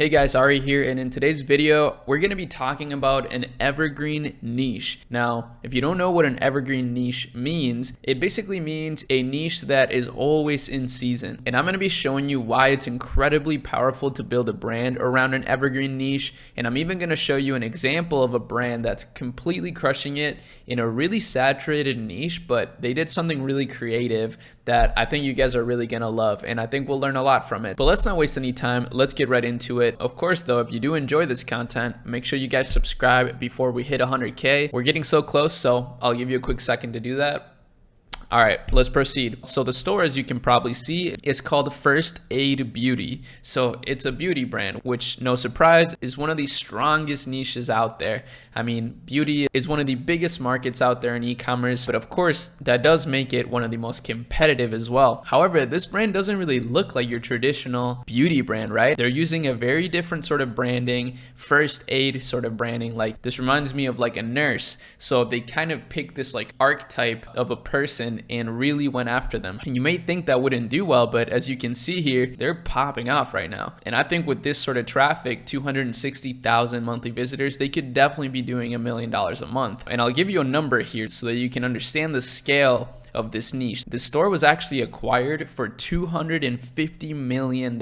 Hey guys, Arie here, and in today's video, we're going to be talking about an evergreen niche. Now, if you don't know what an evergreen niche means, it basically means a niche that is always in season. And I'm going to be showing you why it's incredibly powerful to build a brand around an evergreen niche. And I'm even going to show you an example of a brand that's completely crushing it in a really saturated niche, but they did something really creative that I think you guys are really going to love. And I think we'll learn a lot from it. But let's not waste any time. Let's get right into it. Of course, though, if you do enjoy this content, make sure you guys subscribe before we hit 100K. We're getting so close, so I'll give you a quick second to do that. All right, let's proceed. So the store, as you can probably see, is called First Aid Beauty. So it's a beauty brand, which, no surprise, is one of the strongest niches out there. I mean, beauty is one of the biggest markets out there in e-commerce, but of course, that does make it one of the most competitive as well. However, this brand doesn't really look like your traditional beauty brand, right? They're using a very different sort of branding, first aid sort of branding. Like, this reminds me of like a nurse. So they kind of picked this like archetype of a person and really went after them. And you may think that wouldn't do well, but as you can see here, they're popping off right now. And I think with this sort of traffic, 260,000 monthly visitors, they could definitely be doing $1 million a month. And I'll give you a number here so that you can understand the scale of this niche. The store was actually acquired for $250 million.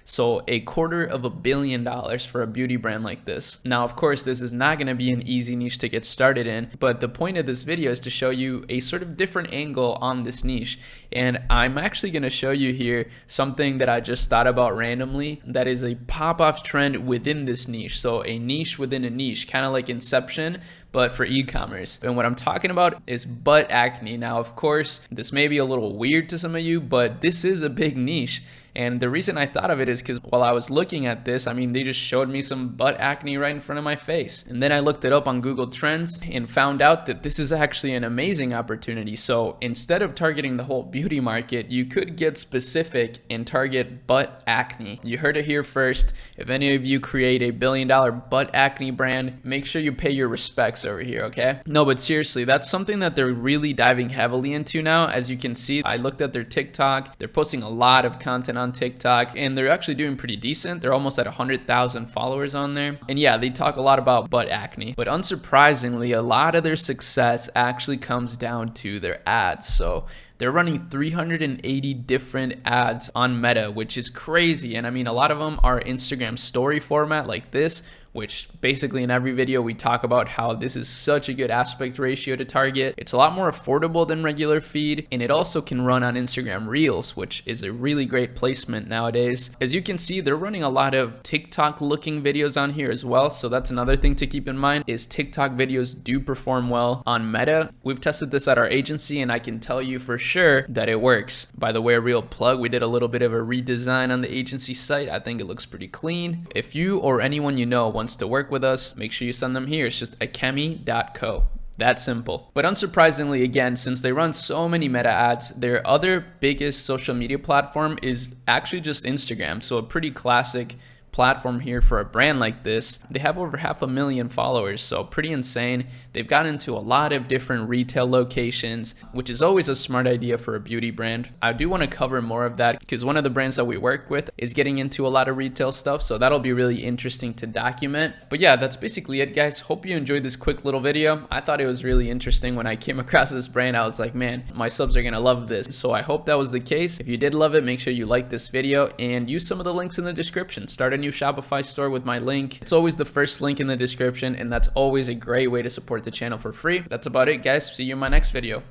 So $250 million for a beauty brand like this. Now, of course, this is not going to be an easy niche to get started in, but the point of this video is to show you a sort of different angle on this niche. And I'm actually going to show you here something that I just thought about randomly that is a pop-off trend within this niche. So a niche within a niche, kind of like Inception, but for e-commerce. And what I'm talking about is butt acne. Now, of course, this may be a little weird to some of you, but this is a big niche. And the reason I thought of it is because while I was looking at this, I mean, they just showed me some butt acne right in front of my face. And then I looked it up on Google Trends and found out that this is actually an amazing opportunity. So instead of targeting the whole beauty market, you could get specific and target butt acne. You heard it here first. If any of you create a $1 billion butt acne brand, make sure you pay your respects over here, okay? No, but seriously, that's something that they're really diving heavily into now. As you can see, I looked at their TikTok. They're posting a lot of content on TikTok, and they're actually doing pretty decent. They're almost at 100,000 followers on there. And yeah, they talk a lot about butt acne, but unsurprisingly, a lot of their success actually comes down to their ads. So they're running 380 different ads on Meta, which is crazy. And I mean, a lot of them are Instagram story format like this, which basically in every video we talk about how this is such a good aspect ratio to target. It's a lot more affordable than regular feed, and it also can run on Instagram Reels, which is a really great placement nowadays. As you can see, they're running a lot of TikTok looking videos on here as well. So that's another thing to keep in mind is TikTok videos do perform well on Meta. We've tested this at our agency, and I can tell you for sure that it works. By the way, a real plug, we did a little bit of a redesign on the agency site. I think it looks pretty clean. If you or anyone you know wants to work with us, make sure you send them here. It's just ecommerce.co. That simple. But unsurprisingly, again, since they run so many Meta ads, their other biggest social media platform is actually just Instagram. So a pretty classic platform here for a brand like this. They have over 500,000 followers, so pretty insane. They've gotten into a lot of different retail locations, which is always a smart idea for a beauty brand. I do want to cover more of that because one of the brands that we work with is getting into a lot of retail stuff, so that'll be really interesting to document. But yeah, that's basically it, guys. Hope you enjoyed this quick little video. I thought it was really interesting when I came across this brand. I was like, man, my subs are gonna love this. So I hope that was the case. If you did love it, make sure you like this video and use some of the links in the description. Start a new Shopify store with my link. It's always the first link in the description, and that's always a great way to support the channel for free. That's about it, guys. See you in my next video.